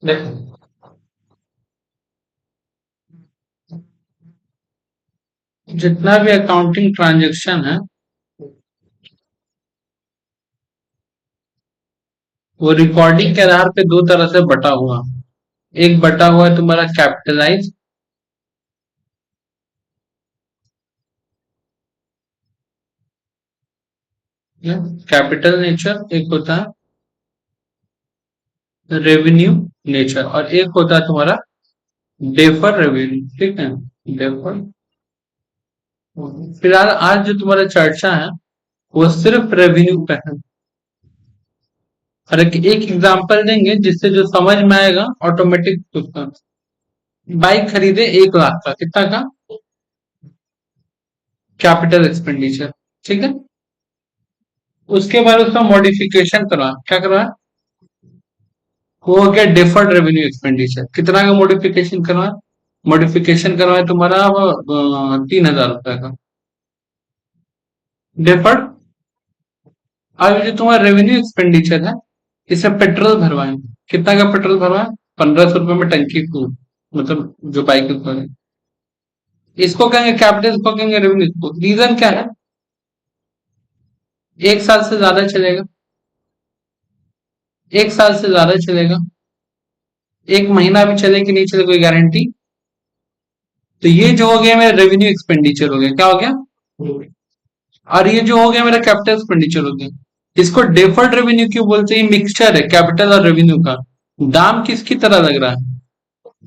देखो, जितना भी अकाउंटिंग ट्रांजैक्शन है वो रिकॉर्डिंग के आधार पे दो तरह से बटा हुआ। एक बटा हुआ है तुम्हारा कैपिटलाइज, कैपिटल नेचर, एक होता है रेवेन्यू नेचर, और एक होता है तुम्हारा डेफर रेवेन्यू। ठीक है, डेफर। फिलहाल आज जो तुम्हारा चर्चा है वो सिर्फ रेवेन्यू पे है। और एक एग्जांपल देंगे जिससे जो समझ में आएगा ऑटोमेटिक उसका। बाइक खरीदे 1 लाख का, कितना का? Capital expenditure. ठीक है, उसके बाद उसका मॉडिफिकेशन करवा, क्या करवा? वो हो गया डेफर्ड रेवेन्यू एक्सपेंडिचर। कितना का मॉडिफिकेशन करवा? मॉडिफिकेशन करवाए तुम्हारा 3,000 रुपए का डेफर्ड। अब जो तुम्हारा रेवेन्यू एक्सपेंडिचर है, इसमें पेट्रोल भरवाए, कितना का पेट्रोल भरवाए? 1,500 रुपए में टंकी फूल, मतलब जो बाइक है। इसको कहेंगे कैपिटल, इसको कहेंगे रेवेन्यू। रीजन क्या है? 1 साल से ज्यादा चलेगा, 1 साल से ज्यादा चलेगा, 1 महीना भी चले कि नहीं चले कोई गारंटी। तो ये जो हो गया मेरा रेवेन्यू एक्सपेंडिचर हो गया, क्या हो गया? और ये जो हो गया मेरा कैपिटल एक्सपेंडिचर हो गया। इसको डेफर्ड रेवेन्यू क्यों बोलते हैं? मिक्सचर है कैपिटल और रेवेन्यू का। दाम किसकी तरह लग रहा है?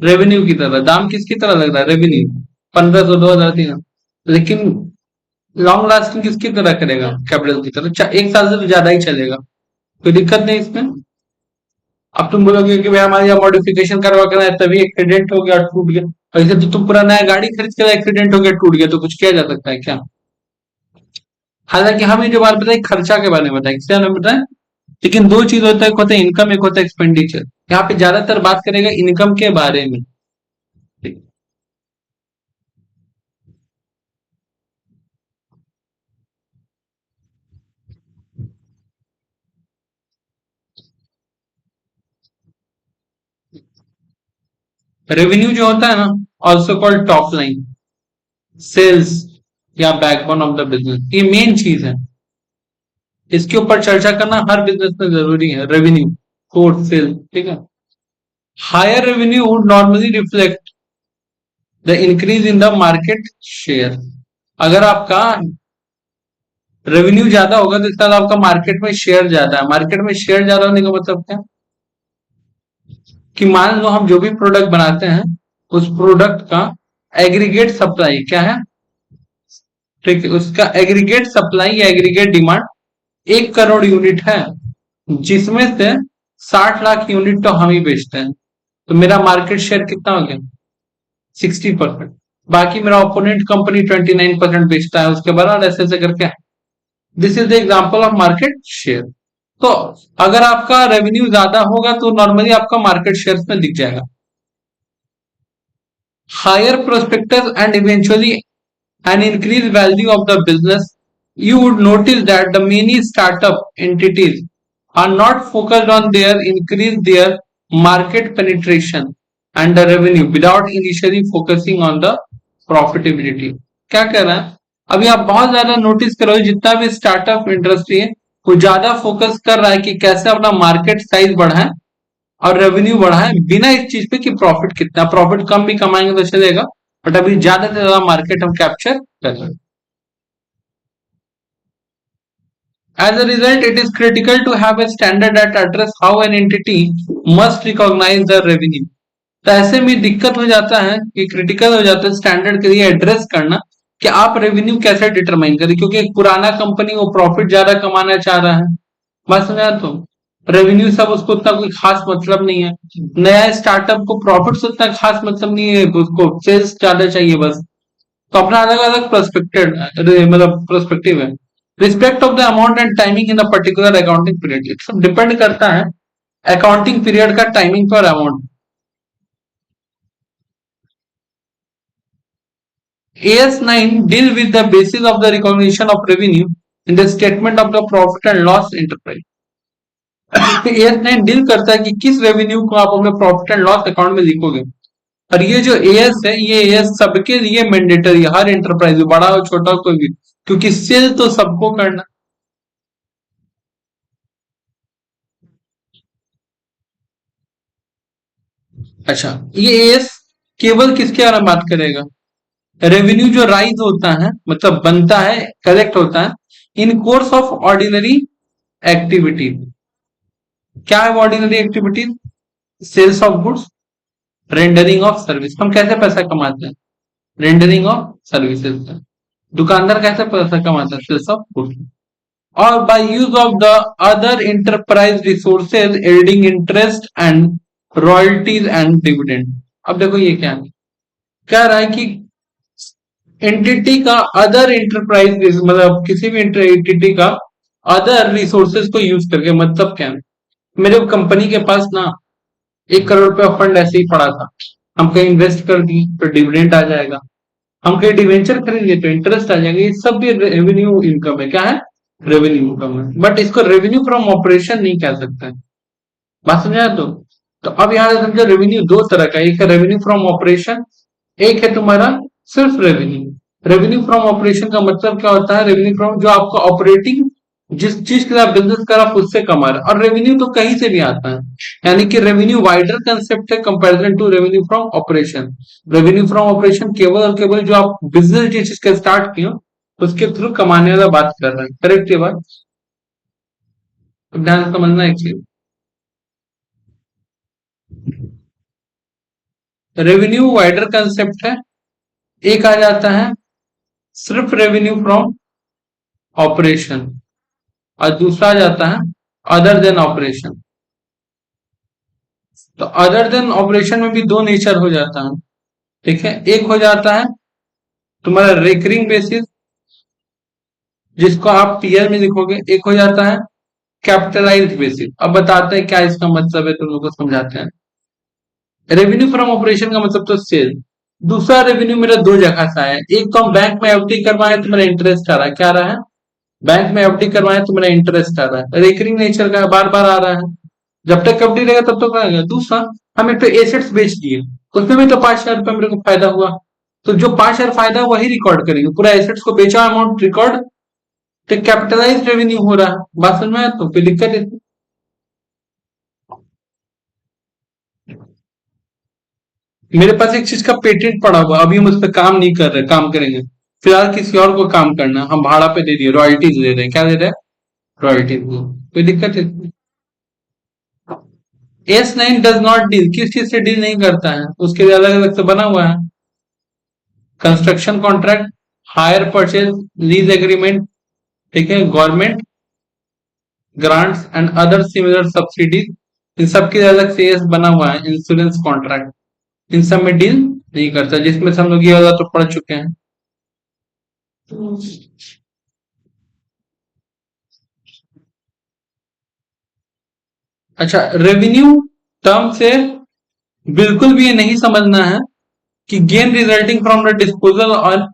रेवेन्यू की तरह। दाम किसकी तरह लग रहा है? रेवेन्यू। 1,500, 2,000, 3,000। लेकिन लॉन्ग लास्टिंग किसकी तरह करेगा? कैपिटल की तरह। 1 साल से तो ज्यादा ही चलेगा, कोई दिक्कत नहीं इसमें। अब तुम बोलोगे कि भाई हमारे यहाँ मॉडिफिकेशन करवा कर आए तभी एक्सीडेंट हो गया, टूट गया। ऐसे तो तुम पूरा नया गाड़ी खरीद के एक्सीडेंट हो गया, टूट गया, तो कुछ किया जा सकता है क्या? हालांकि हम ये जो बात बताए खर्चा के बारे में बताए, किसके बारे में बताए? लेकिन दो चीज होता है, एक होता है इनकम, एक होता है एक्सपेंडिचर। यहाँ पे ज्यादातर बात करेगा इनकम के बारे में। रेवेन्यू जो होता है ना, also called top line, sales या बैकबोन ऑफ द बिजनेस, ये मेन चीज है। इसके ऊपर चर्चा करना हर बिजनेस में जरूरी है। Revenue, course, sales. ठीक है। Higher revenue would normally reflect the increase in the market share. अगर आपका रेवेन्यू ज्यादा होगा तो इसका मतलब आपका मार्केट में शेयर ज्यादा है। मार्केट में शेयर ज्यादा होने का मतलब क्या? कि मान लो हम जो भी प्रोडक्ट बनाते हैं उस प्रोडक्ट का एग्रीगेट सप्लाई क्या है? ठीक है, उसका एग्रीगेट सप्लाई या एग्रीगेट डिमांड 1 करोड़ यूनिट है, जिसमें से 60 लाख यूनिट तो हम ही बेचते हैं। तो मेरा मार्केट शेयर कितना हो गया? 60%। बाकी मेरा ओपोनेंट कंपनी 29% बेचता है, उसके बाद ऐसे ऐसे करके। This is the example of market share. तो अगर आपका रेवेन्यू ज्यादा होगा तो नॉर्मली आपका मार्केट शेयर में दिख जाएगा। Higher prospectus and eventually an increased value of the business, you would notice that the many startup entities are not focused on their increase their market penetration and the revenue without initially focusing on the profitability। क्या कह रहा है? अभी आप बहुत ज्यादा notice करो, जितना भी स्टार्टअप इंडस्ट्री है वो ज्यादा फोकस कर रहा है कि कैसे अपना मार्केट साइज बढ़ाए और रेवेन्यू बढ़ाए, बिना इस चीज पे कि प्रॉफिट कितना। प्रॉफिट कम भी कमाएंगे तो चलेगा, बट अभी ज्यादा से ज्यादा मार्केट हम कैप्चर कर रहे हैं। As a result, it is critical to have a standard that address how an entity must recognize the revenue। तो ऐसे में दिक्कत हो जाता है कि क्रिटिकल हो जाता है स्टैंडर्ड के लिए एड्रेस करना कि आप रेवेन्यू कैसे डिटरमाइन करें, क्योंकि एक पुराना कंपनी वो प्रॉफिट ज्यादा कमाना चाह रहा है, बात समझा? तो रेवेन्यू सब उसको उतना कोई खास मतलब नहीं है। नया स्टार्टअप को प्रॉफिट से उतना खास मतलब नहीं है, उसको सेल्स ज्यादा चाहिए बस। तो अपना अलग अलग पर्सपेक्टिव, मतलब पर्सपेक्टिव है। Respect of the amount and timing in the particular accounting period, सब डिपेंड करता है अकाउंटिंग पीरियड का टाइमिंग पर amount. AS9 deal with the basis of the recognition of revenue in the statement of the profit and loss enterprise. AS9 deal करता है कि किस revenue को आप अपने प्रॉफिट एंड लॉस अकाउंट में लिखोगे। और ये जो एएस है, ये एएस सबके लिए मैंडेटरी है, हर एंटरप्राइज, बड़ा हो छोटा कोई भी, क्योंकि सेल तो सबको करना। अच्छा, ये एएस केवल किसके बारे में बात करेगा? रेवेन्यू जो राइज होता है, मतलब बनता है, कलेक्ट होता है in course of ordinary activity. क्या है ordinary activity? Sales of goods, rendering of service. हम कैसे पैसा कमाते हैं? रेंडरिंग ऑफ सर्विसेज से। दुकानदार कैसे पैसा कमाता है? Sales of goods. और by use of the other enterprise resources yielding interest and royalties and dividend. अब देखो ये क्या है, कह रहा है कि एंटिटी का अदर इंटरप्राइज, मतलब किसी भी एंटिटी का अदर रिसोर्सेज को यूज करके, मतलब क्या है, मेरे कंपनी के पास ना 1 करोड़ रुपया फंड ऐसे ही पड़ा था, हम कहीं इन्वेस्ट कर दिए तो डिविडेंड आ जाएगा, हम कहीं डिवेंचर खरीदेंगे तो इंटरेस्ट आ जाएगा, ये सब भी रेवेन्यू इनकम है। क्या है? रेवेन्यू इनकम है। बट इसको रेवेन्यू फ्रॉम ऑपरेशन नहीं कह सकते हैं। बात समझा? तो अब यहाँ से समझो, रेवेन्यू दो तरह का, एक है रेवेन्यू फ्रॉम ऑपरेशन, एक है तुम्हारा सिर्फ रेवेन्यू। रेवेन्यू फ्रॉम ऑपरेशन का मतलब क्या होता है? रेवेन्यू फ्रॉम, जो आपका ऑपरेटिंग, जिस चीज के आप बिजनेस कर, आप उससे कमा रहे, और रेवेन्यू तो कहीं से भी आता है, यानी कि रेवेन्यू वाइडर कंसेप्ट है comparison to revenue from operation. Revenue from operation केवल और केवल जो आप बिजनेस जिस चीज का स्टार्ट किए उसके थ्रू कमाने वाला बात कर रहे हैं। करेक्ट ये बात? ध्यान से समझना एक चीज, रेवेन्यू वाइडर कंसेप्ट है, एक आ जाता है सिर्फ रेवेन्यू फ्रॉम ऑपरेशन, और दूसरा आ जाता है अदर देन ऑपरेशन। तो अदर देन ऑपरेशन में भी दो नेचर हो जाता है, ठीक है। एक हो जाता है तुम्हारा रेकरिंग बेसिस, जिसको आप पीएल में लिखोगे। एक हो जाता है कैपिटलाइज्ड बेसिस। अब बताते हैं क्या इसका मतलब है, तुम लोग को समझाते हैं। रेवेन्यू फ्रॉम ऑपरेशन का मतलब तो सेल। दूसरा रेवेन्यू मेरा दो जगह से आया है, एक तो हम बैंक में एफडी करवाए तो मेरा इंटरेस्ट आ रहा है। क्या आ रहा है? बैंक में एफडी करवाए तो मेरा इंटरेस्ट आ रहा है, रेकरिंग नेचर का, बार बार आ रहा है। जब तक एफडी रहेगा तब तक आएगा। दूसरा, हम एक तो एसेट्स बेच दिए, उसमें भी तो 5,000 रुपये मेरे को फायदा हुआ, तो जो 5,000 फायदा वही रिकॉर्ड करेंगे, पूरा एसेट्स को बेचा अमाउंट रिकॉर्ड, तो कैपिटलाइज रेवेन्यू हो रहा है। बात समझ में आया? तो कोई दिक्कत है? मेरे पास एक चीज का पेटेंट पड़ा हुआ, अभी हम उस पर काम नहीं कर रहे, काम करेंगे। फिलहाल किसी और को काम करना, हम भाड़ा पे दे दिए, रॉयल्टीज दे रहे हैं। क्या दे रहे हैं? रॉयल्टीज। कोई दिक्कत है? S9 डज नॉट डील, किस चीज से डील नहीं करता है, उसके लिए अलग अलग से बना हुआ है। Construction contract, hire purchase, lease agreement, ठीक है, government grants and other similar subsidies, इन सब के लिए अलग से एस बना हुआ है। इंश्योरेंस कॉन्ट्रैक्ट, इन सब में डील नहीं करता, जिसमें से हम लोग ये वाला तो पढ़ चुके हैं। अच्छा, रेवेन्यू टर्म से बिल्कुल भी ये नहीं समझना है कि gain resulting from the disposal और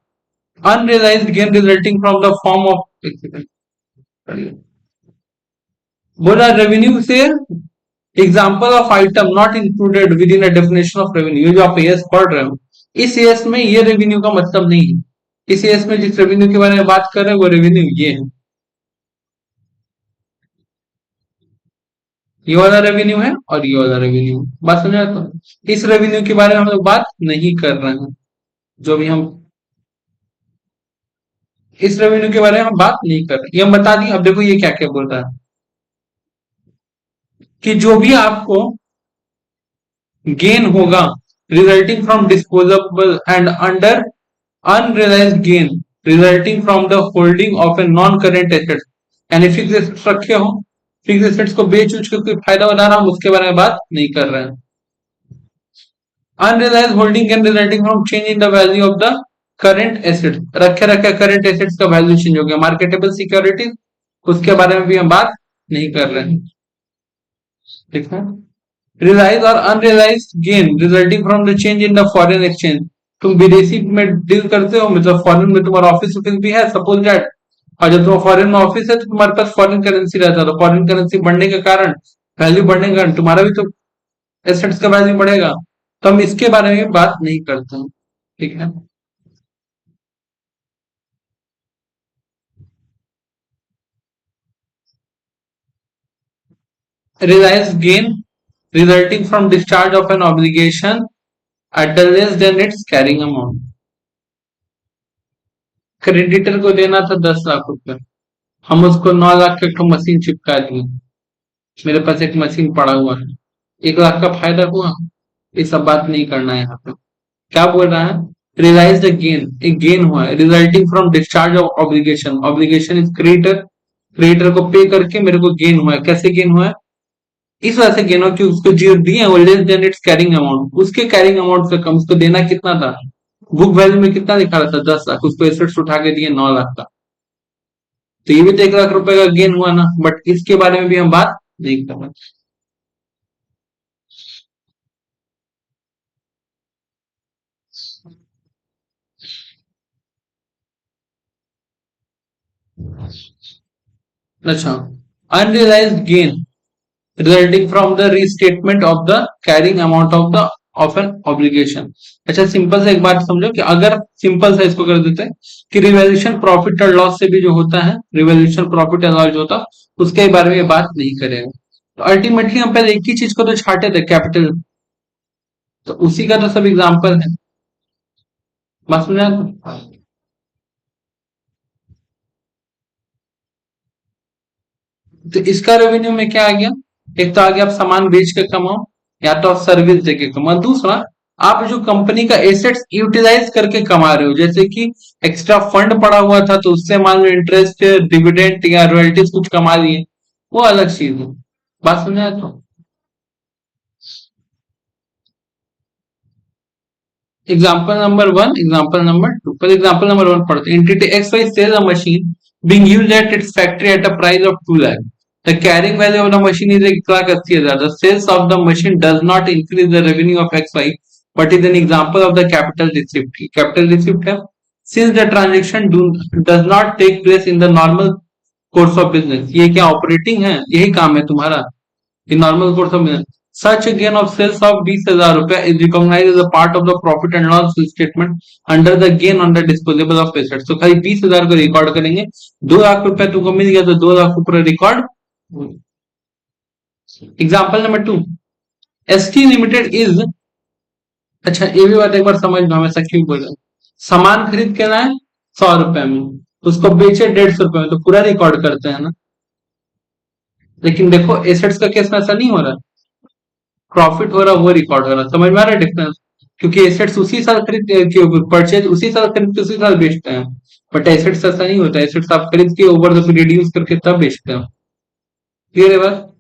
unrealised gain resulting from the form of, बोला रेवेन्यू से example of item not included within a definition of revenue. जो आप एएस पढ़ रहे हो, इस एएस में ये रेवेन्यू का मतलब नहीं है। इस एएस में जिस रेवेन्यू के बारे में बात कर रहे हैं वो रेवेन्यू ये है, ये वाला रेवेन्यू है और ये वाला रेवेन्यू। बात समझ तो, इस रेवेन्यू के बारे में हम लोग बात नहीं कर रहे हैं। जो भी हम इस रेवेन्यू के बारे में हम बात नहीं कर रहे, ये हम बता दी। अब देखो ये क्या क्या बोल रहा है कि जो भी आपको गेन होगा resulting from disposable and under unrealised gain resulting from the holding of a non current asset, यानी फिक्स एसेट्स रखे हो, फिक्स एसेट्स को बेच उच के कोई फायदा बना रहा, हम उसके बारे में बात नहीं कर रहे हैं। Unrealised holding gain resulting from change in the value of the current asset, रखे रखे करेंट एसेट्स का वैल्यू चेंज हो गया, मार्केटेबल सिक्योरिटीज, उसके बारे में भी हम बात नहीं कर रहे हैं। ठीक है। Realized or unrealized gain resulting from the change in the foreign exchange, तुम विदेशी में डील करते हो, मतलब फॉरेन में तुम्हारा ऑफिस ऑफिस भी है सपोज दैट, और जब तुम्हारा फॉरेन में ऑफिस है तो तुम्हारे पास फॉरेन करेंसी रहता है, तो फॉरेन करेंसी बढ़ने के कारण, वैल्यू बढ़ने के कारण तुम्हारा भी तो एसेट्स का वैल्यू बढ़ेगा। तो हम इसके बारे में बात नहीं करते हैं, ठीक है। Realized gain resulting from discharge of an obligation at the less than its carrying amount. Creditor को देना था 10 लाख रुपए, हम उसको 9 लाख का एक मशीन चिपका दिए, मेरे पास एक मशीन पड़ा हुआ है, 1 लाख का फायदा हुआ। ये सब बात नहीं करना है यहाँ पे। क्या बोल रहा है, रियलाइज द गेन, एक गेन हुआ है resulting from discharge of obligation, obligation is creditor, creditor को पे करके मेरे को गेन हुआ है। कैसे गेन हुआ है, इस वजह से गेन हुआ कि उसको जो दिए वो less than it's carrying amount, उसके कैरिंग अमाउंट से कम, उसको देना कितना था, बुक वैल्यू में कितना दिखा रहा था 10 लाख, उसको एसेट्स उठा के दिए 9 लाख का, तो ये भी तो 1 लाख रुपए का गेन हुआ ना, बट इसके बारे में भी हम बात नहीं कर रहे। अच्छा, unrealised gain resulting from the restatement of the carrying amount of the of an obligation. अच्छा, सिंपल से एक बात समझो कि अगर सिंपल से इसको कर देते हैं कि रिवैल्यूएशन प्रॉफिट और लॉस से भी जो होता है, रिवैल्यूएशन प्रॉफिट एंड लॉस जो होता है उसके बारे में बात नहीं करेगा। तो अल्टीमेटली हम पहले एक ही चीज को तो छाटे थे, कैपिटल, तो उसी का तो सब एग्जाम्पल है। बात समझा? तो इसका रेवेन्यू में क्या आ गया, एक तो आ गया आप सामान बेच के कमाओ, या तो आप सर्विस देके कमाओ, दूसरा आप जो कंपनी का एसेट्स यूटिलाइज करके कमा रहे हो, जैसे कि एक्स्ट्रा फंड पड़ा हुआ था तो उससे मान लो इंटरेस्ट, डिविडेंड या रॉयल्टीज कुछ कमा लिए, वो अलग चीज है। बात समझा? तो example number one, example number two, पर एग्जाम्पल नंबर वन पढ़ते हैं। Entity X Y sell a machine being used at its factory at a price of 2 lakh. The carrying value of the machine is 1,80,000. The sales of the machine does not increase the revenue of XY, but is an example of the capital receipt. Capital receipt है, since the transaction does not take place in the normal course of business. ये क्या operating है, यही काम है तुम्हारा, in normal course of business. Such a gain of sales of 20,000 rupees is recognized as a part of the profit and loss statement under the gain on the disposable of assets. तो खाली 20,000 को record करेंगे, 2 लाख रुपए तुमको मिल गया तो 2 लाख ऊपर record. Example number to, ST limited is, अच्छा ये भी बात एक बार समझ लो, हमेशा क्यों बोल रहे हैं, सामान खरीद के लाए 100 रुपए में, उसको बेचे 150 रुपए में, तो पूरा रिकॉर्ड करते हैं ना। लेकिन देखो एसेट्स का केस में ऐसा नहीं हो रहा, प्रॉफिट हो रहा वो रिकॉर्ड हो रहा, समझ में आ रहा है डिफरेंस, क्योंकि एसेट्स उसी साल खरीद, परचेज उसी साल खरीद के उसी साल बेचते हैं, बट एसेट्स ऐसा नहीं होता, एसेट्स आप खरीद के ओवर द पीरियड यूज करके तब बेचते हैं। क्लियर है बात?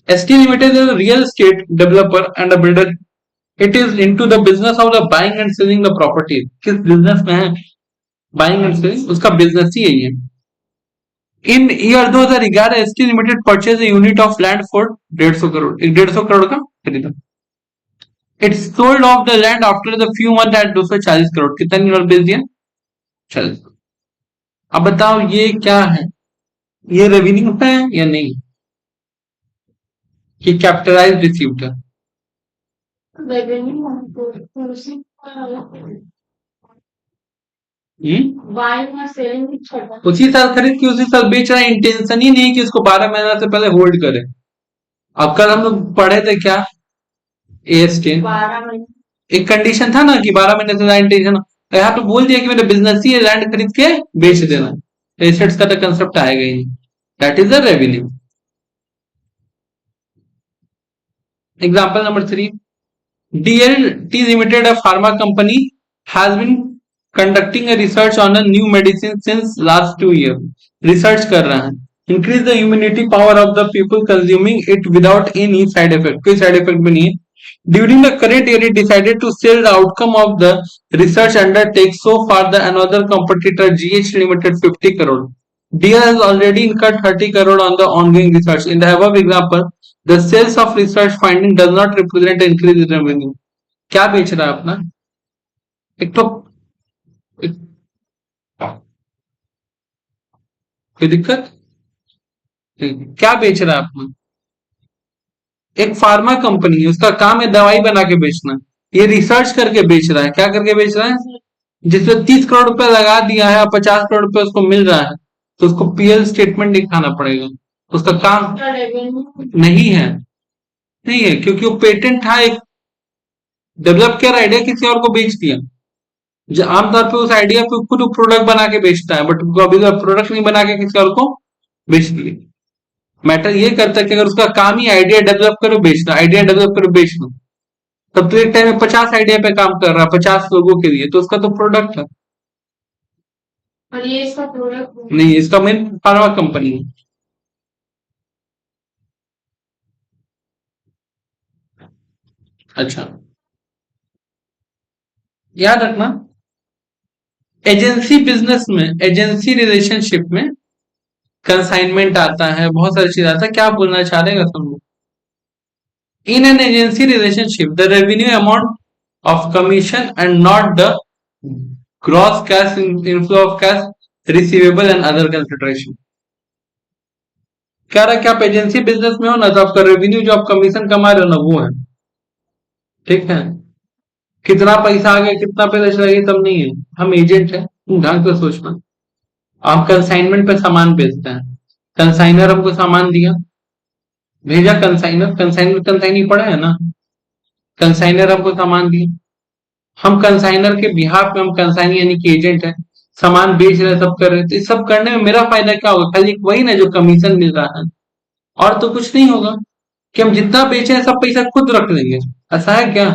ST limited is real estate developer and a builder, it is into the business of the buying and selling the property. किस बिजनेस में है, बाइंग एंड सेलिंग, उसका बिजनेस ही यही है। In year 2011 ST limited purchase unit of land for 150 crore, 150 crore का खरीदा। It's sold off the land after the few month at 240 crore, कितने करोड़ बेच दिया, 40। अब बताओ ये क्या है, ये रेवेन्यू है या नहीं, ये कैपिटलाइज रिसीव्ड है। उसी साल खरीद के उसी साल बेच रहा है, इंटेंशन ही नहीं कि उसको 12 महीना से पहले होल्ड करे। अब कल हम लोग पढ़े थे क्या, एएसटी, एक कंडीशन था ना कि 12 महीने से ज्यादा इंटेंशन, तो यहाँ पे बोल दिया कि मेरा बिजनेस ही है लैंड खरीद के बेच देना, एसेट्स का तो कंसेप्ट आएगा ही नहीं, that is the revenue. Example number three, DLT Limited, a pharma company, has been conducting a research on a new medicine since last 2 years. Research कर रहा है, increase the immunity power of the people consuming it without any side effect, कोई side effect भी नहीं है। During the current year, it decided to sell the outcome of the research undertake. So far, the another competitor GH Limited 50 crore. DL has already incurred 30 crore on the ongoing research. In the above example, the sales of research finding does not represent an increase in revenue. क्या बेच रहा है अपना? एक तो एक, कोई दिक्कत? क्या बेच रहा है अपना? एक फार्मा कंपनी है, उसका काम है दवाई बना के बेचना। ये रिसर्च करके बेच रहा है। क्या करके बेच रहा है? जिसमें 30 करोड़ रुपया लगा दिया है और 50 करोड़ रुपया उसको मिल रहा है, तो उसको पीएल स्टेटमेंट दिखाना पड़ेगा। उसका काम नहीं है। नहीं है क्योंकि वो पेटेंट था, एक डेवलप किया आइडिया किसी और को बेच दिया। आमतौर पे उस आइडिया पे खुद प्रोडक्ट बना के बेचता है, बट अभी तो प्रोडक्ट नहीं बना के किसी और को बेच दिए। मैटर ये करता है कि अगर उसका काम ही आइडिया डेवलप करो बेचना, आइडिया डेवलप करो बेचना, तब तो एक टाइम में 50 आइडिया पे काम कर रहा है, 50 लोगों के लिए, तो उसका तो प्रोडक्ट है। और ये इसका प्रोडक्ट नहीं, इसका मेन फार्मा कंपनी है। अच्छा, याद रखना, एजेंसी बिजनेस में, एजेंसी रिलेशनशिप में कंसाइनमेंट आता है, बहुत सारी चीज आता है। क्या बोलना चाह रहे हैं तुम लोग? In an agency relationship the revenue amount of commission and not the gross cash inflow of cash receivable and other consideration. क्या रहा कि आप एजेंसी बिजनेस में हो ना, तो आपका रेवेन्यू जो आप कमीशन कमा रहे हो ना, वो है। ठीक है, कितना पैसा आ गया, कितना पैसा चला गया, सब नहीं है। हम एजेंट है, तुम ढंग से सोचना। आप कंसाइनमेंट पे सामान बेचते हैं, कंसाइनर हमको सामान दिया, भेजा कंसाइनर, कंसाइनर कंसाइनी पड़ा है ना, कंसाइनर हमको सामान दिया, हम कंसाइनर के बिहाफ में, हम कंसाइनी यानी कि एजेंट है, सामान बेच रहे, सब कर रहे, तो इस सब करने में मेरा फायदा क्या होगा? खाली वही ना जो कमीशन मिल रहा है, और तो कुछ नहीं होगा। कि हम जितना बेचे सब पैसा खुद रख लेंगे, ऐसा है क्या?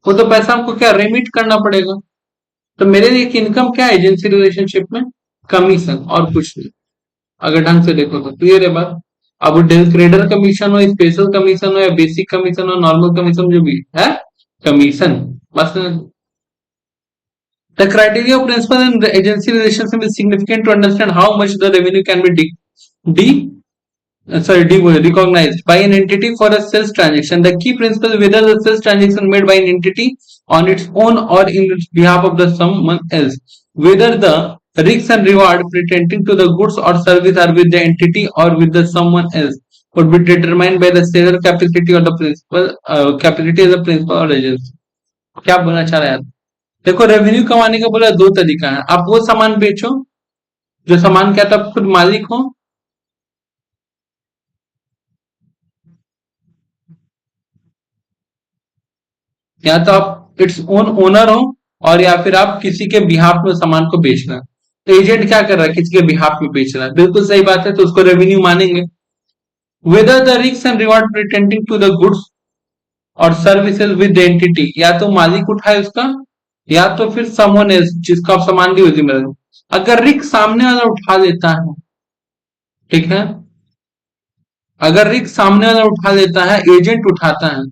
वो तो पैसा हमको क्या रेमिट करना पड़ेगा। तो मेरे लिए इनकम क्या है एजेंसी रिलेशनशिप में? कमीशन, और कुछ नहीं। अगर ढंग से देखो तो क्लियर है बात। अब वो ट्रेडर कमीशन हो, स्पेशल कमीशन हो, या बेसिक कमीशन हो, नॉर्मल कमीशन, जो भी है, कमीशन बस। The criteria of principal and agency relationship is significant to understand how much the revenue can be recognized by an entity for a sales transaction. The key principle is whether the sales transaction made by an entity on its own or in its behalf of the someone else. Whether the risks and reward pretending to the goods or service are with the entity or with the someone else would be determined by the seller capacity or the principal capacity of the principal or agency. क्या बोलना चाह रहे हैं आप? देखो, revenue कमाने का बोला दो तरीका है। आप वो सामान बेचो जो सामान क्या तो आप खुद मालिक हो, या तो आप इट्स ओन ओनर हो, और या फिर आप किसी के बिहाफ में सामान को बेच रहे हैं। तो एजेंट क्या कर रहा है? किसी के बिहाफ में बेच रहा है, बिल्कुल सही बात है, तो उसको रेवेन्यू मानेंगे। Whether the risk and reward pretending to the goods और सर्विसेज विद एंटिटी, या तो मालिक उठाए उसका, या तो फिर समवन एल्स जिसको आप सामान दी होती है। अगर रिस्क सामने वाला उठा लेता है, ठीक है, अगर रिस्क सामने वाला उठा लेता है, एजेंट उठाता है,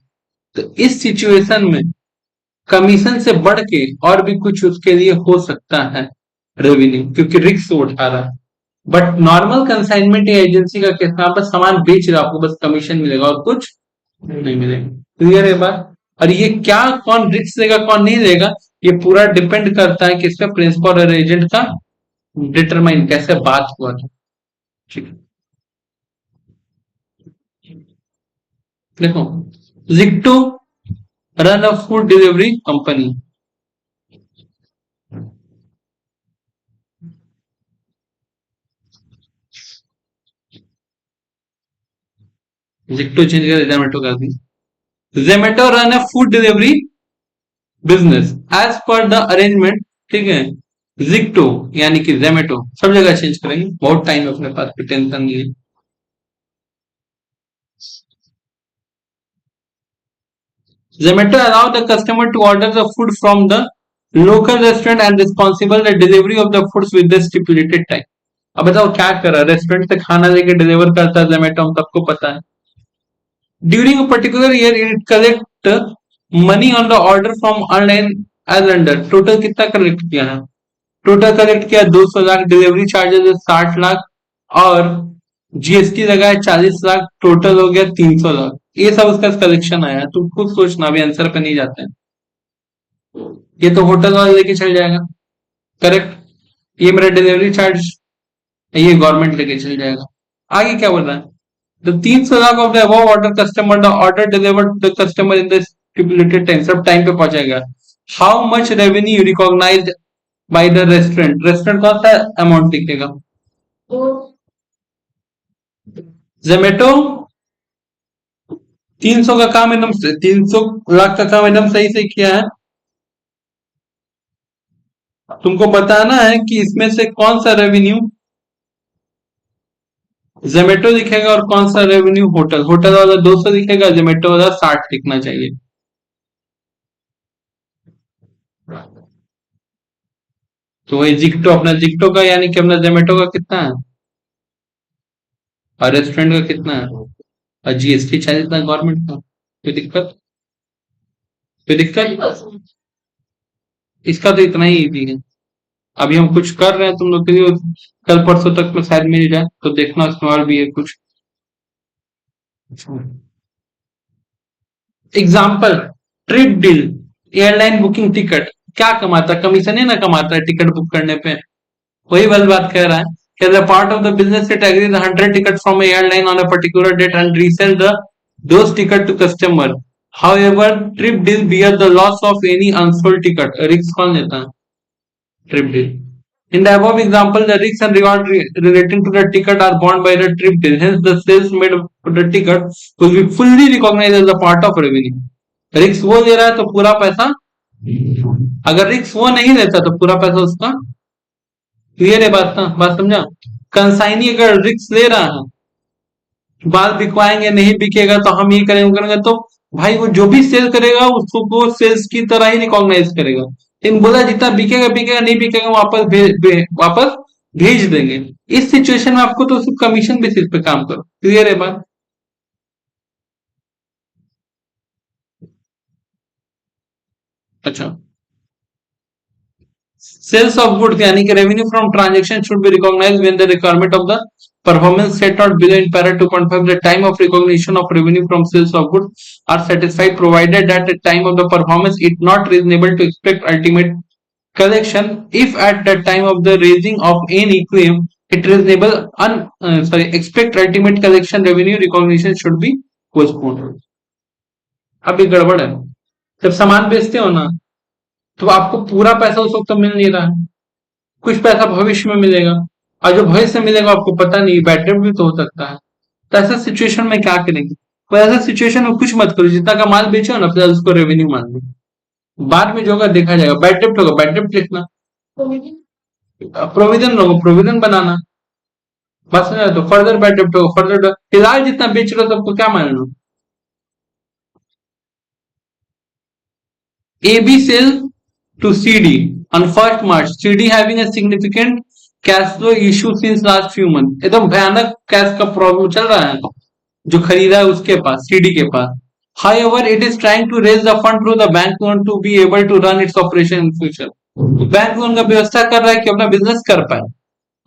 तो इस सिचुएशन में कमीशन से बढ़ के और भी कुछ उसके लिए हो सकता है रेवेन्यू, क्योंकि रिस्क से उठा रहा है। बट नॉर्मल कंसाइनमेंट या एजेंसी का केस में आप बस सामान बेच रहे हो, आपको बस कमीशन मिलेगा और कुछ नहीं मिलेगा। क्लियर है बात? और ये क्या, कौन रिस्क लेगा कौन नहीं लेगा, ये पूरा डिपेंड करता है किसका, प्रिंसिपल और एजेंट का डिटरमाइन कैसे बात हुआ था। ठीक है, देखो, जिक्टो run a food delivery company. जिक्टो चेंज कर जोमेटो कर दी। Zomato run a food delivery business as per the arrangement, ठीक है। जिक्टो यानी कि जोमेटो, सब जगह चेंज करेंगे, बहुत टाइम है अपने पास, कोई टेंशन नहीं है। Zomato allow the customer to order the food from the local restaurant and responsible the delivery of the foods with the stipulated time। अब बताओ क्या कर रहा है, रेस्टोरेंट से खाना लेके डिलीवर करता है जोमेटो, हम सबको पता है। During a particular year it collect money on the order from online as under. Total कितना कलेक्ट किया है? टोटल कलेक्ट किया 200 लाख, डिलीवरी चार्जेस 60 लाख, और जीएसटी लगा है 40 लाख, टोटल हो गया 300 लाख। ये सब उसका कलेक्शन आया है। तुम खुद सोचना, अभी आंसर पे नहीं जाते हैं। ये तो होटल वाला लेके चल जाएगा, करेक्ट। ये मेरा डिलीवरी चार्ज, ये गवर्नमेंट लेके चल जाएगा। आगे क्या बोल रहा है? The 300 lakh of the above order customer, the order delivered to the customer in the stipulated time, सब टाइम पे पहुंचाएगा। How much revenue recognized by the restaurant? Restaurant कौन सा अमाउंट दिखेगा? जोमेटो 300 का काम एकदम 300 लाख का काम एकदम सही से किया है। तुमको बताना है कि इसमें से कौन सा रेवेन्यू जोमेटो दिखेगा और कौन सा रेवेन्यू होटल। होटल वाला 200 दिखेगा, जोमेटो वाला 60 दिखना चाहिए। तो वही जिक्टो, अपना जिक्टो का यानी कि अपना जोमेटो का कितना है और रेस्टोरेंट का कितना है, और जीएसटी चार्ज इतना गवर्नमेंट का। कोई दिक्कत? कोई दिक्कत? इसका तो इतना ही इजी है। अभी हम कुछ कर रहे हैं तुम लोग के लिए, कल परसों तक में शायद मिल जाए, तो देखना उसमें और भी है कुछ। Example, trip deal, airline booking ticket, क्या कमाता है? कमीशन ही ना कमाता है टिकट बुक करने पे। वही वाली बात कह रहा है कि the part of the business it agrees 100 tickets from a airline on a particular date and resell those ticket to customer. However, trip deal bear the loss of any unsold ticket. Risk कौन लेता है? Trip deal. In the above example, the risks and reward relating to the ticket are borne by the trip deal. Hence, the sales made for the ticket will be fully recognized as a part of revenue. रिक्स वो ले रहा है तो पूरा पैसा, अगर रिक्स वो नहीं लेता तो पूरा पैसा उसका। क्लियर है बात ना? बात समझा? कंसाइनी अगर रिक्स ले रहा है, बाल बिकवाएंगे नहीं बिकेगा तो हम ये करेंगे तो भाई वो जो भी सेल करेगा उसको वो सेल्स की तरह ही रिकॉग्नाइज करेगा। लेकिन बोला जितना बिकेगा बिकेगा, नहीं बिकेगा वापस भेज देंगे। इस सिचुएशन में आपको तो सिर्फ कमीशन बेसिस पे काम करो। क्लियर है बात? अच्छा, सेल्स ऑफ गुड्स यानी कि revenue from transaction should be recognized when the requirement of the performance set out below in para 2.5, the time of recognition of revenue from sales of goods are satisfied provided that at the time of the performance it not reasonable to expect ultimate collection. If at the time of the raising of any claim it reasonable expect ultimate collection, revenue recognition should be postponed. अब ये गड़बड़ है। जब सामान बेचते हो ना, तो आपको पूरा पैसा उस वक्त तो मिल नहीं रहा है, कुछ पैसा भविष्य में मिलेगा, और जो भविष्य में मिलेगा आपको पता नहीं, बैड डेट भी तो हो सकता है। तो ऐसा सिचुएशन में क्या करेंगे? तो ऐसा सिचुएशन में कुछ मत करो, जितना का माल बेचो ना फिर उसको रेवेन्यू मान लो, बाद में जो होगा देखा जाएगा। बैड डेप्ट होगा बैड डेप्ट लिखना, प्रोविजन होगा प्रोविजन बनाना, बस समझा? तो फर्दर बैड डेप्ट होगा फर्दर। फिलहाल जितना बेच रहे हो सबको क्या मान लो? AB sell to CD on 1st March. CD having a significant cash flow issue since last few months. एकदम भयानक कैश का प्रॉब्लम चल रहा है जो खरीदा है उसके पास, CD के पास। However, it is trying to raise the fund through the bank loan to be able to run its operation in future. Bank loan का व्यवस्था कर रहा है कि अपना बिजनेस कर पाए।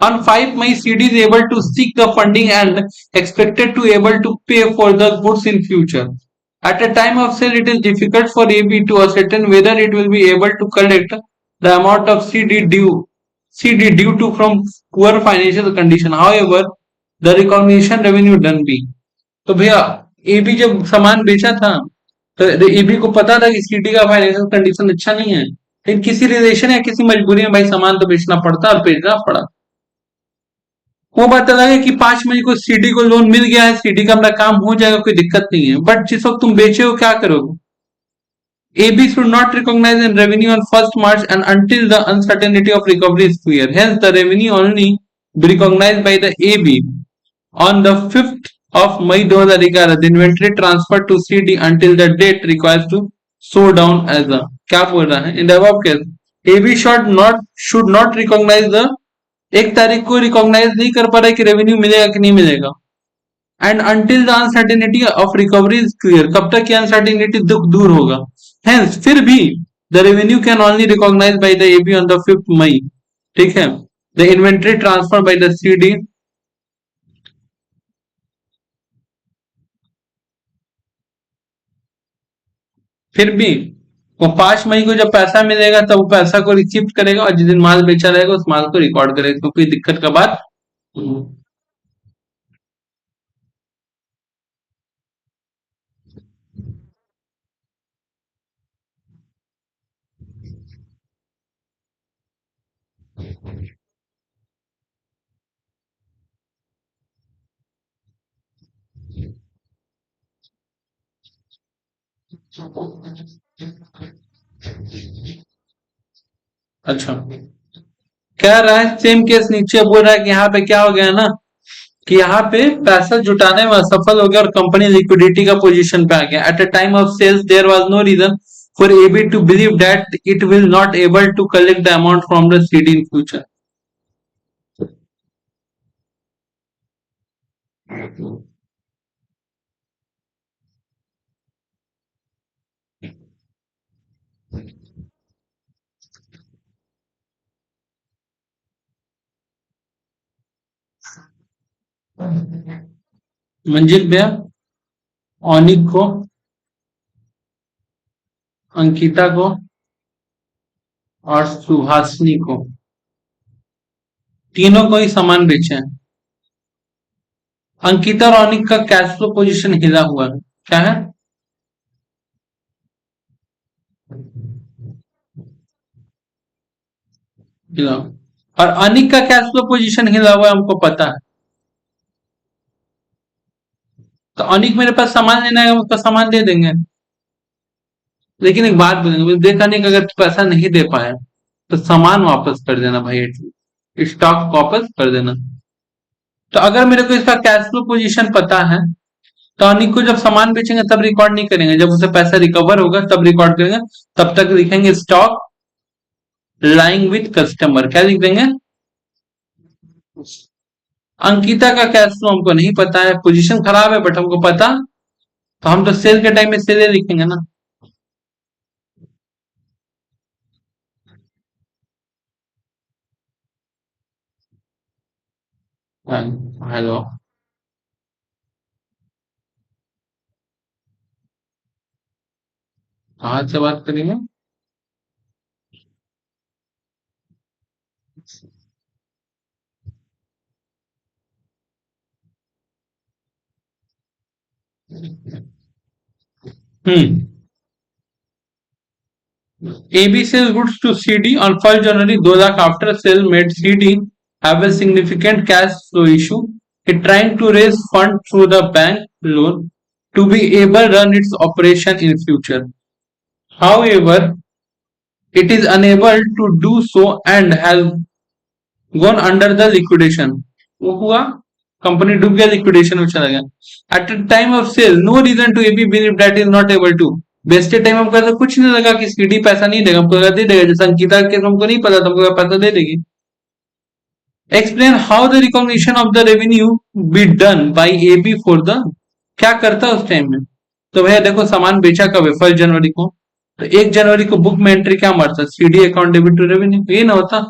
On 5 May, CD is able to seek the funding and expected to able to pay for the goods in future. At a time of sale, it is difficult for AB to ascertain whether it will be able to collect the amount of CD due to from poor financial condition. However, the recognition revenue done be. तो भैया AB जब सामान बेचा था तो AB को पता था कि सीडी का फाइनेंशियल कंडीशन अच्छा नहीं है, लेकिन किसी रिलेशन या किसी मजबूरी में भाई सामान तो बेचना पड़ता और बेचना पड़ा। वो बात अलग है कि 5 मई को सीडी को लोन मिल गया है, सीडी का अपना काम हो जाएगा, कोई दिक्कत नहीं है, बट जिस वक्त तुम बेचे हो क्या करोगे? AB should not recognize in revenue on 1st March and until the uncertainty of recovery is clear. Hence, the revenue only be recognized by the AB on the 5th of May 2011. The inventory transferred to CD until the date requires to show down as a, क्या बोल रहा है? In the above case, AB should not recognize the, 1 तारीख को recognise नहीं कर पा रहा है कि रेवेन्यू मिलेगा कि नहीं मिलेगा, and until the uncertainty of recovery is clear, कब तक ये अनसर्टेनिटी दुख दूर होगा। हेंस फिर भी the revenue can only recognize by the AB on the 5th May. ठीक है, the inventory transfer by the CD फिर भी वो 5 मई को जब पैसा मिलेगा तब वो पैसा को रिसीव करेगा और जिस दिन माल बेचा रहेगा उस माल को रिकॉर्ड करेगा, तो कोई दिक्कत का बात नहीं। अच्छा, कह रहा है सेम केस नीचे बोल रहा है कि यहाँ पे क्या हो गया ना, कि यहाँ पे पैसा जुटाने में असफल हो गया और कंपनी लिक्विडिटी का पोजीशन पे आ गया। At a time of sales there was no reason for AB to believe that it will not able to collect the amount from the CD in future. Manzil भैया, ऑनिक को, अंकिता को और सुहासनी को, तीनों को ही सामान बेचे हैं। अंकिता और ऑनिक का कैश फ्लो पोजीशन हिला हुआ है, क्या है? हिला। और अनिक का कैश फ्लो पोजीशन हिला हुआ है, हमको पता है। तो अनिक मेरे पास सामान लेना है, हम उसका सामान दे देंगे। लेकिन एक बात बोलेंगे, देखा नहीं कि अगर तू पैसा नहीं दे पाया तो सामान वापस कर देना भाई, एटलीस्ट स्टॉक वापस कर देना। तो अगर मेरे को इसका कैश फ्लो पोजीशन पता है तो अनिक को जब सामान बेचेंगे तब रिकॉर्ड नहीं करेंगे, जब उसे पैसा रिकवर होगा तब रिकॉर्ड करेंगे। तब तक लिखेंगे स्टॉक लाइंग विथ कस्टमर, क्या लिख देंगे? अंकिता का कैश फ्लो हमको नहीं पता है, पोजीशन खराब है बट हमको पता, तो हम तो सेल के टाइम में सेल लिखेंगे ना। हेलो। कहाँ से बात करेंगे? हम्म। AB sells goods to CD on 1st January 2 lakh after sale made CD have a significant cash flow issue. It trying to raise fund through the bank loan to be able run its operation in future. However, it is unable to do so and has gone under the liquidation. वो हुआ, company डूब गया, liquidation में चला गया। At the time of sale no reason to AB believe that is not able to. बेचते time हमको ऐसा कुछ नहीं लगा कि सीडी पैसा नहीं देगा, हमको लगा दे देगा, जैसे अंकिता के हमको नहीं पता था, हमको पैसा दे देगी। Explain how the recognition of the revenue be done by AB for the, क्या करता है उस टाइम में? तो भैया देखो, सामान बेचा कब है? 1 जनवरी को। तो 1 जनवरी को बुक में एंट्री क्या मारता? CD account debit to revenue, ये ना होता?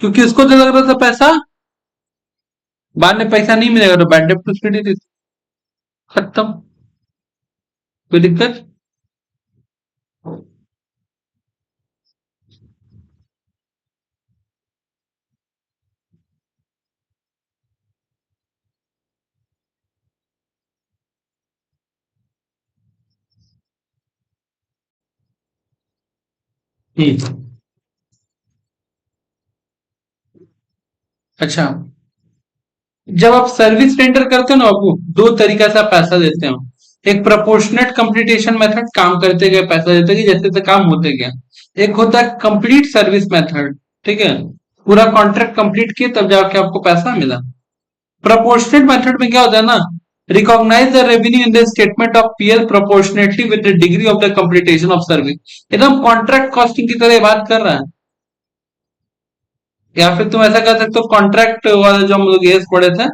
क्योंकि उसको तो लग रहा था पैसा बाद में पैसा नहीं मिलेगा, तो बैड डेब्ट टू सीडी थी, खत्म। कोई दिक्कत? अच्छा, जब आप सर्विस रेंडर करते हो ना बाबू, दो तरीका से आप पैसा देते हो। एक प्रोपोर्शनेट कंप्लीटेशन मेथड, काम करते गए पैसा देते गए, जैसे जैसे काम होते गया। एक होता है कंप्लीट सर्विस मेथड, ठीक है, पूरा कॉन्ट्रैक्ट कंप्लीट किए तब जाके आपको पैसा मिला। प्रोपोर्शनेट मेथड में क्या होता है ना, recognize the revenue in the statement of PL proportionately with the degree of the completion of service. एकदम कॉन्ट्रैक्ट कॉस्टिंग की तरह बात कर रहा है। या फिर तुम ऐसा कर सकते हो, कॉन्ट्रैक्ट वाला जो हम लोग एस पढ़े थे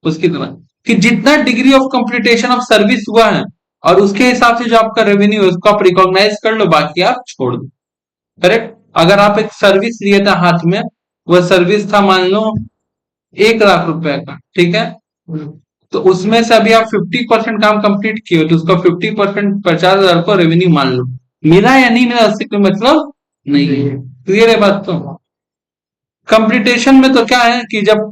उसकी तरह, कि जितना degree of completion of service हुआ है और उसके हिसाब से जो आपका रेवेन्यू है उसको आप रिकॉग्नाइज कर लो, बाकी आप छोड़ दो। करेक्ट? अगर आप एक सर्विस लिए थे हाथ में, वह सर्विस था मान लो 1 लाख रुपए का, ठीक है, तो उसमें से अभी आप 50% काम कंप्लीट किए हो, तो उसका 50% 50,000 को रेवेन्यू मान लो। मिला या नहीं मिला उससे कोई मतलब नहीं है। क्लियर है बात? तो कंप्लीटेशन में तो क्या है कि जब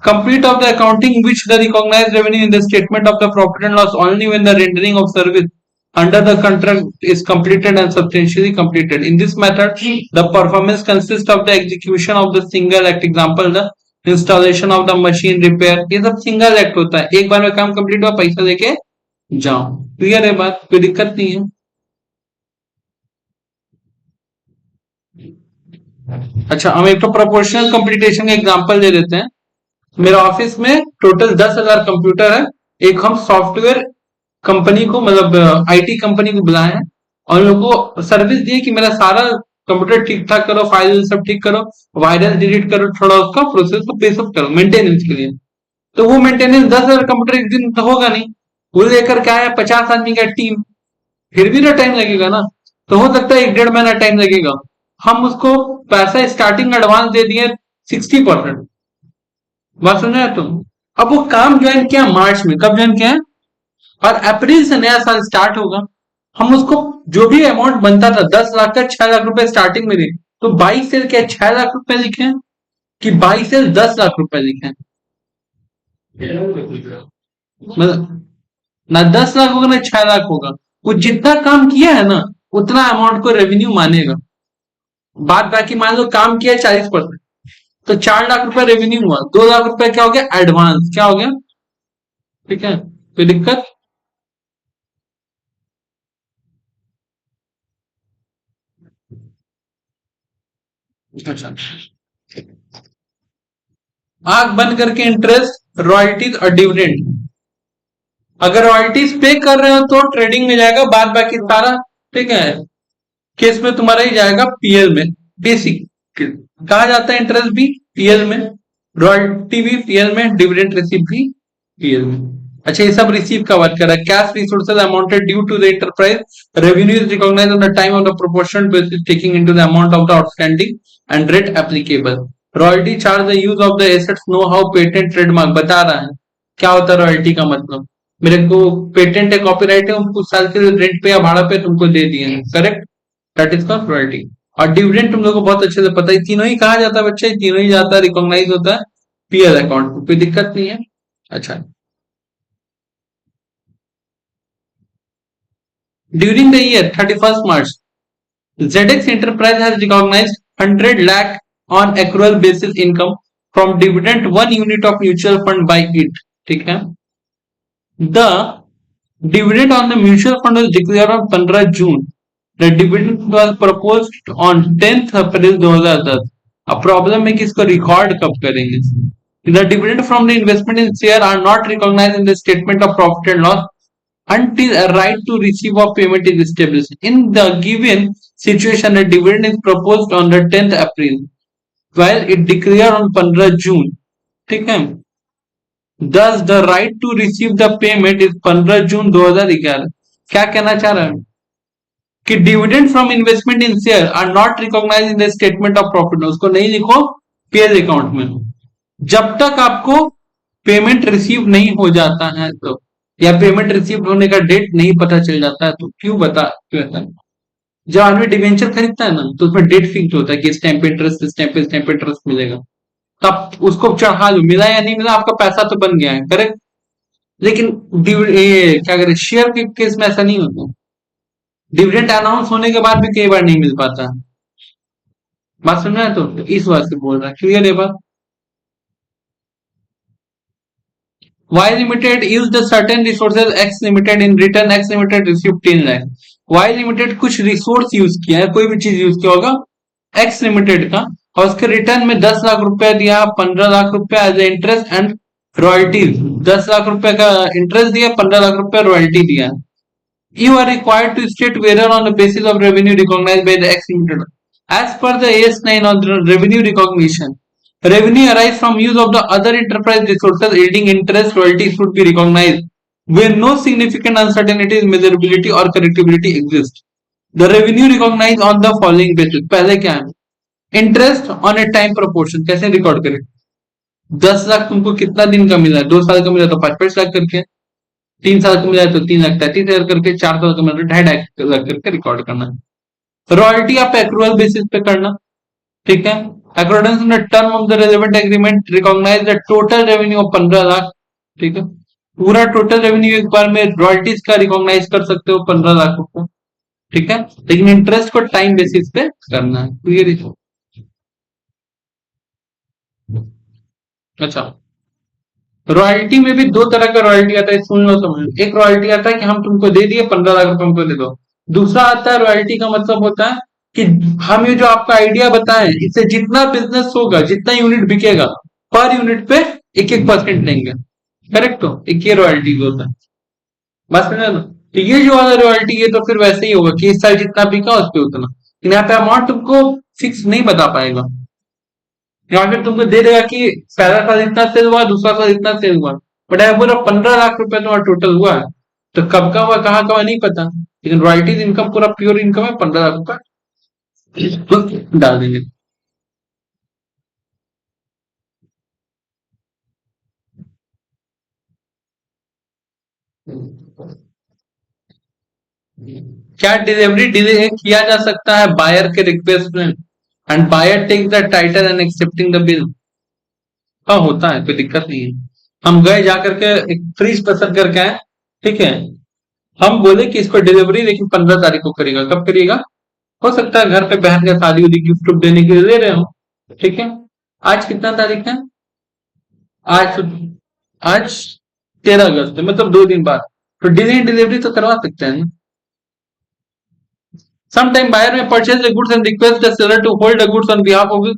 complete of the accounting which the recognized revenue in the statement of the profit and loss only when the rendering of service under the contract is completed and substantially completed. In this method, the performance consists of the execution of the single act. Example, the installation of the machine, repair. ये सब single act होता है, एक बार में काम complete हुआ, पैसा लेके जाओ। क्लियर है बात? कोई दिक्कत नहीं है। अच्छा, हम एक तो प्रोपोर्शनल कंप्लीटेशन का एग्जांपल दे देते हैं। मेरा ऑफिस में टोटल 10,000 कंप्यूटर है। एक हम सॉफ्टवेयर कंपनी को, मतलब आईटी कंपनी को बुलाए हैं और उन लोगों को सर्विस दिए कि मेरा सारा कंप्यूटर ठीक ठाक करो, फाइल सब ठीक करो, वायरस डिलीट करो, थोड़ा उसका प्रोसेस को पेसअप करो मेंटेनेंस के लिए। तो वो मेंटेनेंस 10,000 कंप्यूटर एक दिन तो होगा नहीं, वो लेकर के आया 50 आदमी का टीम, फिर भी तो टाइम लगेगा ना। तो हो सकता है 1-1.5 महीना टाइम लगेगा। हम उसको पैसा स्टार्टिंग एडवांस दे दिए 60%। बात सुन रहे हो तुम? अब वो काम ज्वाइन किया मार्च में, कब ज्वाइन किया है? और अप्रैल से नया साल स्टार्ट होगा। हम उसको जो भी अमाउंट बनता था 10 लाख का 6 लाख रुपए स्टार्टिंग में दिए, तो 22 सेल क्या 6 लाख रुपए लिखे हैं कि 22 सेल 10 लाख रुपए लिखे हैं? मतलब ना 10 लाख होगा ना 6 लाख होगा। वो जितना काम किया है ना उतना अमाउंट को रेवेन्यू मानेगा। बात बाकी मान लो काम किया 40%, तो 4 लाख रुपए रेवेन्यू हुआ, 2 लाख रुपए क्या हो गया? एडवांस। क्या हो गया? ठीक है, कोई दिक्कत? अच्छा, आंख बंद करके इंटरेस्ट, रॉयल्टीज और डिविडेंड। अगर रॉयल्टीज पे कर रहे हो तो ट्रेडिंग में जाएगा, बाद बाकी सारा ठीक है केस में तुम्हारा ही जाएगा पीएल में। बेसिक कहा जाता है इंटरेस्ट भी पीएल में, रॉयल्टी भी पीएल में, डिविडेंड रिसीव भी पीएल में। अच्छा, ये सब रिसीव का बात कर रहा है। Cash resources amounted due to the enterprise, revenue is recognized on the time of the proportional basis taking into the amount of the outstanding and rate applicable. Royalty charge the use of the assets, know how, patent, trademark. बता रहा है क्या होता है royalty का मतलब। मेरे को पेटेंट है, कॉपीराइट है, कुछ साल के रेंट पे या भाड़ा पे तुमको दे दिए हैं, correct? That is called royalty. और डिविडेंड तुम लोग को बहुत अच्छे से पता है, तीनों ही कहा जाता है बच्चे, तीनों ही जाता है, रिकॉग्नाइज होता है पीएल अकाउंट में, कोई दिक्कत नहीं है। अच्छा, during the year 31st March, ZX Enterprise has recognized 100 lakh on accrual basis income from dividend 1 unit of mutual fund by it. ठीक है, the dividend on the mutual fund was declared on 15 June. The dividend was proposed on 10th April 2010. अब problem है कि इसको record कब करेंगे? The dividend from the investment in share are not recognized in the statement of profit and loss until a right to receive of payment is established. In the given situation, a dividend is proposed on the 10th April, while it declared on 15 June. ठीक है, thus the right to receive the payment is 15 जून 2011। क्या कहना चाह रहा है कि dividend from investment in share are not recognize in the statement of profit. उसको नहीं लिखो पीएल अकाउंट में जब तक आपको पेमेंट रिसीव नहीं हो जाता है, तो या पेमेंट रिसीव होने का डेट नहीं पता चल जाता है। तो क्यों ऐसा? जब आदमी डिवेंचर खरीदता है ना तो उसमें डेट फिक्स होता है कि इस टाइम पे इंटरेस्ट, इस टाइम पे इंटरेस्ट मिलेगा। तो आप उसको चढ़ा लो, मिला या नहीं मिला, आपका पैसा तो बन गया है, करेक्ट? लेकिन ये क्या करें, शेयर के केस में ऐसा नहीं होता। डिविडेंड अनाउंस होने के बाद भी कई बार नहीं मिल पाता। बात सुन रहे हैं? तो इस बात से बोल रहा है, क्लियर है बात? Y Limited used the certain resources X Limited, in return X Limited received 10 lakh। Y Limited कुछ रिसोर्स यूज किया है, कोई भी चीज यूज किया होगा X Limited का, और उसके रिटर्न में 10 लाख रुपया दिया, 15 लाख रुपया as a interest and royalties. 10 lakh रुपए का इंटरेस्ट दिया, 15 लाख रुपया रॉयल्टी दिया। You are required to state whether on the basis of revenue recognized by the X Limited. As per the AS9 on the revenue recognition, revenue arise from use of the other enterprise resources yielding interest, royalties should be recognized where no significant uncertainties, measurability or correctability exist. The revenue recognized on the following basis. पहले क्या है? Interest on A time proportion. कैसे record करें? 10 लाख तुमको कितना दिन का मिला है? 2 साल का मिला तो 5-5 लाख करके, 3 साल का मिला तो 3,33,000 करके, 4 साल का मिला तो 2.5 लाख करके रिकॉर्ड करना है। रॉयल्टी आप एक्रूअल बेसिस पे करना, ठीक है। According to the term of the relevant agreement recognize the total revenue of 15 lakh, ठीक है। पूरा टोटल रेवेन्यू एक बार में रॉयल्टीज का रिकॉग्नाइज कर सकते हो 15 लाख रुपए, ठीक है। लेकिन इंटरेस्ट को टाइम बेसिस पे करना है, क्लियर। अच्छा, रॉयल्टी में भी दो तरह का रॉयल्टी आता है, सुन लो समझ लो। एक रॉयल्टी आता है कि हम तुमको दे दिए 15 लाख रुपए हमको दे दो। दूसरा आता है रॉयल्टी का मतलब होता है कि हम ये जो आपका आइडिया बताएं इससे जितना बिजनेस होगा, जितना यूनिट बिकेगा, पर यूनिट पे एक एक परसेंट लेंगे, करेक्ट। हो एक ये रॉयल्टी होता है, बस समझ लो। तो ये जो वाला रॉयल्टी है तो फिर वैसे ही होगा कि इस साल जितना बिका उस पे उतना, लेकिन यहाँ पे अमाउंट तुमको फिक्स नहीं बता पाएगा। या फिर तुमको दे देगा कि पहला साल इतना सेल हुआ, दूसरा साल इतना सेल हुआ, बट अगर पूरा 15 लाख रुपए तुम्हारा टोटल हुआ है तो कब का हुआ कहाँ का हुआ नहीं पता, लेकिन रॉयल्टीज इनकम पूरा प्योर इनकम है 15 लाख रुपए डाल देंगे। क्या डिलीवरी डिले किया जा सकता है बायर के रिक्वेस्ट में, and buyer take the title and accepting the bill. हाँ होता है, कोई दिक्कत नहीं है। हम गए जाकर के एक फ्रीज पसंद करके आए, ठीक है। हम बोले कि इसको डिलीवरी लेकिन 15 तारीख को करेगा, कब करिएगा। हो सकता है घर पे बहन का शादी उदी गिफ्ट उफ्ट देने के लिए ले रहे हो, ठीक है। आज कितना तारीख है, आज आज 13 अगस्त है, मतलब 2 दिन बाद। तो डिले डिलीवरी तो करवा सकते हैं ना। Sometime buyer may purchase the goods and request the seller to hold the goods on behalf of it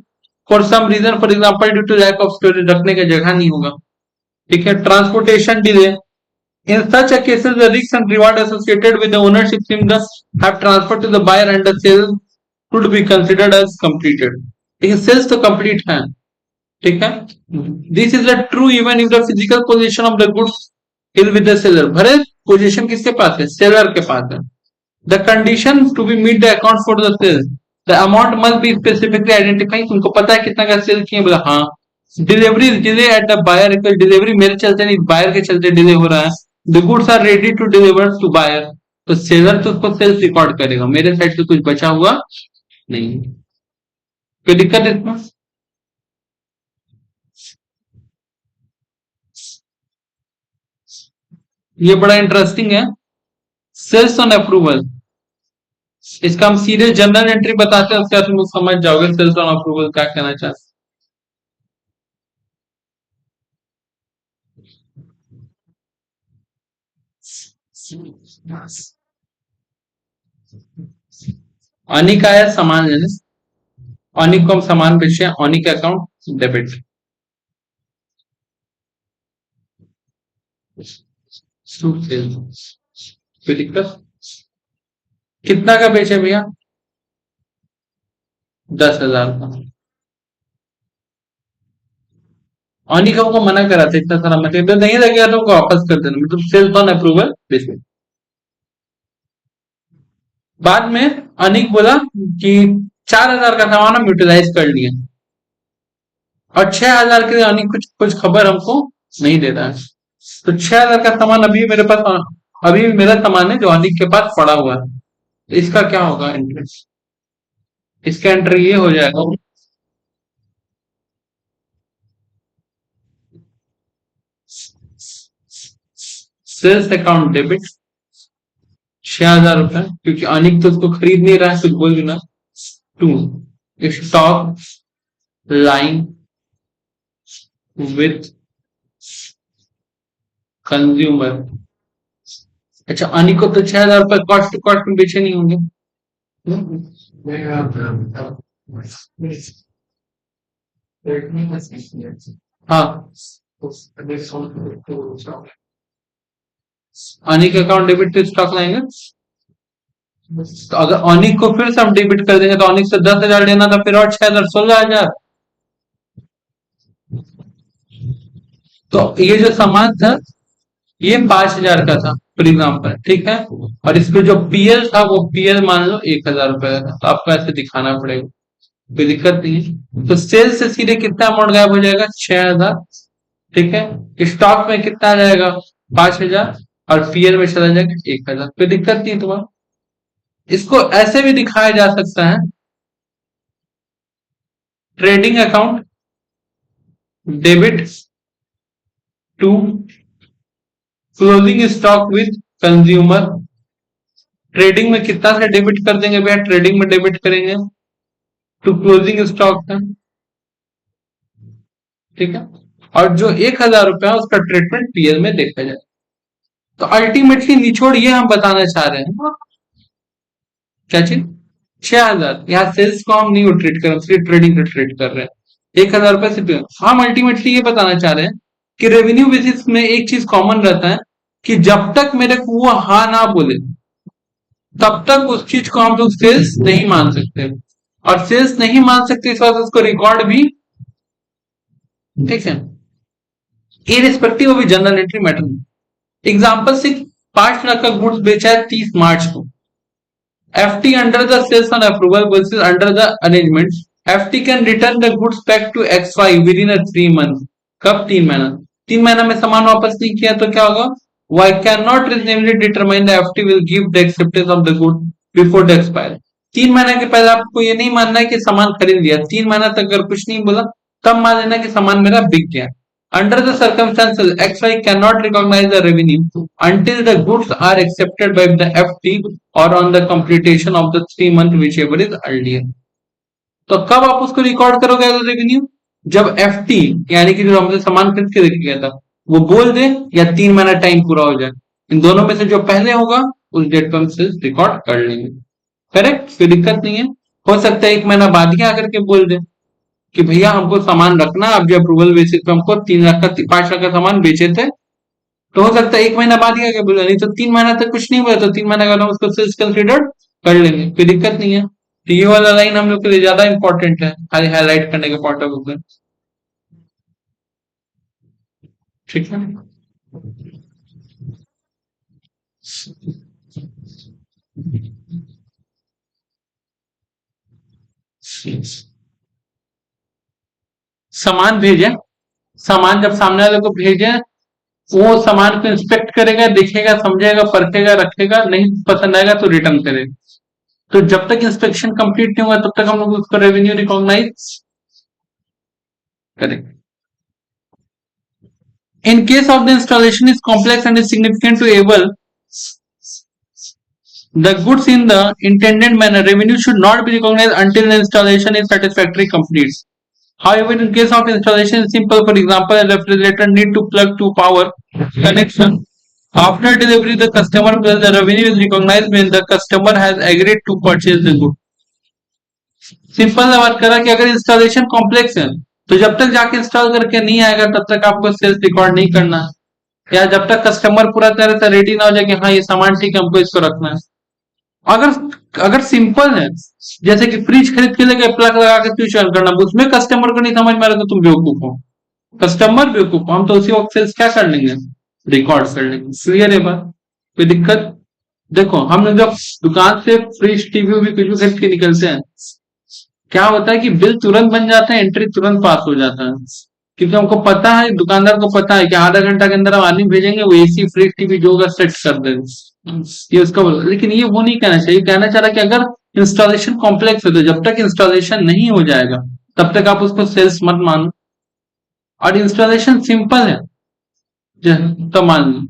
for some reason, for example due to lack of storage, रखने का जगह नहीं होगा, ठीक है। Transportation delay, in such a cases the risks and reward associated with the ownership seem thus have transferred to the buyer and the sale could be considered as completed, लेकिन sales तो complete है, ठीक है। This is a true even if the physical position of the goods is with the seller, भले position किसके पास है, seller के पास है। The condition to be meet the account for the sale. The amount must be specifically identified. तुमको पता है कितना का सेल किए, बोला हाँ। Delivery delay at the buyer, delivery मेरे चलते नहीं बायर के चलते डिले हो रहा है। The goods are ready to deliver to buyer, तो सेलर तो उसको सेल्स रिकॉर्ड करेगा, मेरे साइड से कुछ बचा हुआ नहीं, कोई दिक्कत है इसमें। ये बड़ा इंटरेस्टिंग है, सेल्स ऑन अप्रूवल। इसका हम सीधे जनरल एंट्री बताते हैं, उसके बाद तुम समझ जाओगे सेल्स ऑन अप्रूवल क्या कहना चाहते हैं। अनिक आया सामान लेने, अनिक को हम सामान बेचे, अनिक अकाउंट डेबिट। कोई दिक्कत, कितना का बेचे भैया, 10,000 का। अनिक हमको मना करा था इतना सारा मटेरियल नहीं लगेगा तो वापस कर देना, मतलब सेल्स ऑन अप्रूवल बेसिस। बाद में अनिक बोला कि 4,000 का सामान हम यूटिलाइज कर लिए, और 6,000 के लिए अनिक कुछ कुछ खबर हमको नहीं दे रहा है। तो 6,000 का सामान अभी मेरे पास, अभी मेरा सामान है जो अनिक के पास पड़ा हुआ है, तो इसका क्या होगा इंटरेस्ट, इसका एंट्री ये हो जाएगा। सेल्स अकाउंट डेबिट 6,000 रुपए, क्योंकि अनिक तो उसको खरीद नहीं रहा है, कुछ बोल देना। To, stock line with consumer. अच्छा, अनिक को तो 6,000 रुपए कॉस्ट टू कॉस्ट में बेचे नहीं होंगे। हाँ, Anik account debit to stock लाएंगे, तो अगर अनिक को फिर से हम डेबिट कर देंगे तो अनिक से 10,000 लेना था, फिर और 6,000 16,000। तो ये जो सामान था ये 5,000 का था फॉर एग्जाम्पल, ठीक है। और इसमें जो पीएल था वो पीएल मान लो 1,000 रुपए का था, तो आपको ऐसे दिखाना पड़ेगा, कोई दिक्कत नहीं है। तो सेल से सीधे कितना अमाउंट गायब हो जाएगा, 6,000, ठीक है। स्टॉक में कितना आ जाएगा, 5,000, और पीएल में चला जाएगा 1,000, कोई दिक्कत नहीं है तुम्हारा। इसको ऐसे भी दिखाया जा सकता है, trading account debit to closing stock with consumer. Trading में कितना से डेबिट कर देंगे भैया, ट्रेडिंग में डेबिट करेंगे टू क्लोजिंग स्टॉक का, ठीक है। और जो 1,000 रुपया है उसका ट्रीटमेंट पीएल में देखा जाए। तो अल्टीमेटली निचोड़ ये हम बताना चाह रहे हैं, क्या चीज, 6,000 यहाँ सेल्स को हम नहीं ट्रीट कर रहे, सिर्फ ट्रेडिंग का ट्रीट कर रहे हैं, 1,000 रुपए सिर्फ। हम अल्टीमेटली ये बताना चाह रहे हैं कि रेवेन्यू बेसिस में एक चीज कॉमन रहता है कि जब तक मेरे को वो हाँ ना बोले तब तक उस चीज को हम लोग सेल्स नहीं मान सकते, और सेल्स नहीं मान सकते इस वजह से उसको रिकॉर्ड भी, ठीक है, irrespective of general entry matter नहीं। एग्जाम्पल से 5 लाख का गुड्स बेचा है 30 मार्च को, FT under the sales on approval versus under the arrangement, FT can return the goods back to XY within a 3 month। कब 3 महीना, 3 महीना में सामान वापस नहीं किया तो क्या होगा, Y cannot reasonably determine the FT will give the acceptance of the good before the expire। 3 महीने के पहले आपको ये नहीं मानना है कि सामान खरीद लिया, 3 महीना तक अगर कुछ नहीं बोला तब मान लेना कि सामान मेरा बिक गया। Under the circumstances, XY cannot recognize the revenue until the goods are accepted by the FT or on the completion of the 3 month whichever is earlier। तो कब आप उसको रिकॉर्ड करोगे एज रेवेन्यू, जब FT यानी कि जो हमने सामान खरीद के रख गया था वो बोल दे या 3 महीना टाइम पूरा हो जाए, इन दोनों में से जो पहले होगा उस डेट पर हम सेल्स रिकॉर्ड कर लेंगे। करेक्ट, कोई दिक्कत नहीं है। हो सकता है 1 महीना बाद ही आकर के बोल दे कि भैया हमको सामान रखना, आप जो अप्रूवल बेसिस पे हमको 3 लाख का 5 लाख का सामान बेचे थे, तो हो सकता है 1 महीना बाद ही आके बोला, नहीं तो 3 महीना तक कुछ नहीं बोला तो 3 महीना का उसको सेल्स कंसिडर कर लेंगे, कोई दिक्कत नहीं है। तो ये वाला लाइन हम लोग के लिए ज्यादा इंपॉर्टेंट है हाईलाइट करने के पॉइंट ऑफ व्यू, ठीक है। सामान भेजे, सामान जब सामने वाले को भेजे वो सामान को इंस्पेक्ट करेगा, देखेगा, समझेगा, परखेगा, रखेगा, नहीं पसंद आएगा तो रिटर्न करेगा। तो जब तक इंस्पेक्शन कंप्लीट नहीं होगा तब तक हम लोग उसको रेवेन्यू रिकॉग्नाइज करेंगे। In case of the installation is complex and is significant to able the goods in the intended manner, revenue should not be recognized until the installation is satisfactorily complete। However, in case of installation is simple, for example, a refrigerator need to plug to power connection. After delivery, the customer plus the revenue is recognized when the customer has agreed to purchase the good। Simple सा बात करा कि अगर installation complex है तो जब तक जाके इंस्टॉल करके नहीं आएगा तब तक आपको सेल्स रिकॉर्ड नहीं करना है, या जब तक कस्टमर पूरा तरह से रेडी ना हो जाए कि हाँ ये सामान ठीक है हमको इसको रखना है। अगर अगर सिंपल है, जैसे कि फ्रिज खरीद के लेके प्लग लगा के स्विच ऑन करना, उसमें कस्टमर को नहीं समझ में आ रहा तो तुम बेवकूफ हो, कस्टमर बेवकूफ हो, हम तो उसी वक्त सेल्स क्या कर लेंगे, रिकॉर्ड कर लेंगे। क्लियर है बात, कोई दिक्कत। देखो हम लोग जब दुकान से फ्रिज टीवी भी कुछ भी खरीद के निकलते हैं, क्या होता है कि बिल तुरंत बन जाता है, एंट्री तुरंत पास हो जाता है, क्योंकि हमको पता है, दुकानदार को पता है कि आधा घंटा के अंदर हम आदमी भेजेंगे, वो एसी फ्रिज टीवी जो होगा सेट कर देंगे, ये उसका बोल। लेकिन ये वो नहीं कहना चाहिए, कहना चाह रहा कि अगर इंस्टॉलेशन कॉम्प्लेक्स है तो जब तक इंस्टॉलेशन नहीं हो जाएगा तब तक आप उसको सेल्स मत मानो, और इंस्टॉलेशन सिंपल है तो मान लो।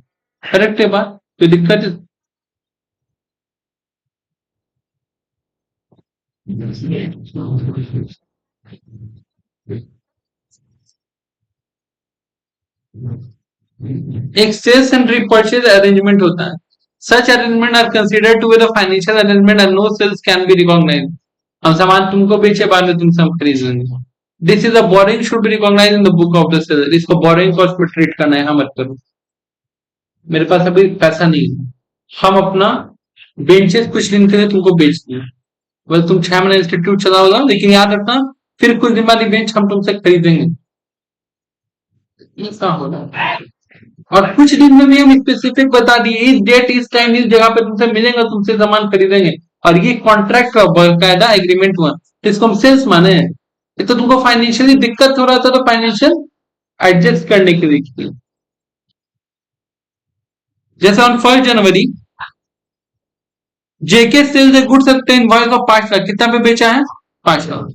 करेक्ट है बात, कोई दिक्कत है। एक सेल्स एंड रीपर्चेज अरेंजमेंट होता है। Such arrangement are considered to be the financial arrangement and no sales can be recognized. हम सामान तुमको बेचे, बाद में तुमसे हम खरीद लेंगे। This is a borrowing should be recognized in the book of the seller. इसको बोरिंग कॉस्ट में ट्रीट करना है, हम मत करो, मेरे पास अभी पैसा नहीं है, हम अपना बेंचेस कुछ दिन के लिए तुमको बेच दिए, बस तुम 6 महीने इंस्टीट्यूट चलाओगा, लेकिन याद रखना फिर कुछ दिन बाद बेंच हम तुमसे खरीदेंगे। ऐसा हो रहा है, और कुछ दिन में भी हम स्पेसिफिक बता दिए इस डेट इस टाइम इस जगह पे तुमसे मिलेंगे, तुमसे सामान खरीदेंगे, और ये कॉन्ट्रैक्ट का बाकायदा एग्रीमेंट हुआ, तो इसको हम सेल्स माने हैं। ये तो तुमको फाइनेंशियली दिक्कत हो रहा था तो फाइनेंशियल एडजस्ट करने के लिए, जैसे on 1 January JK sales a goods at invoice of 5 lakh, कितना पे बेचा है? 5 lakh.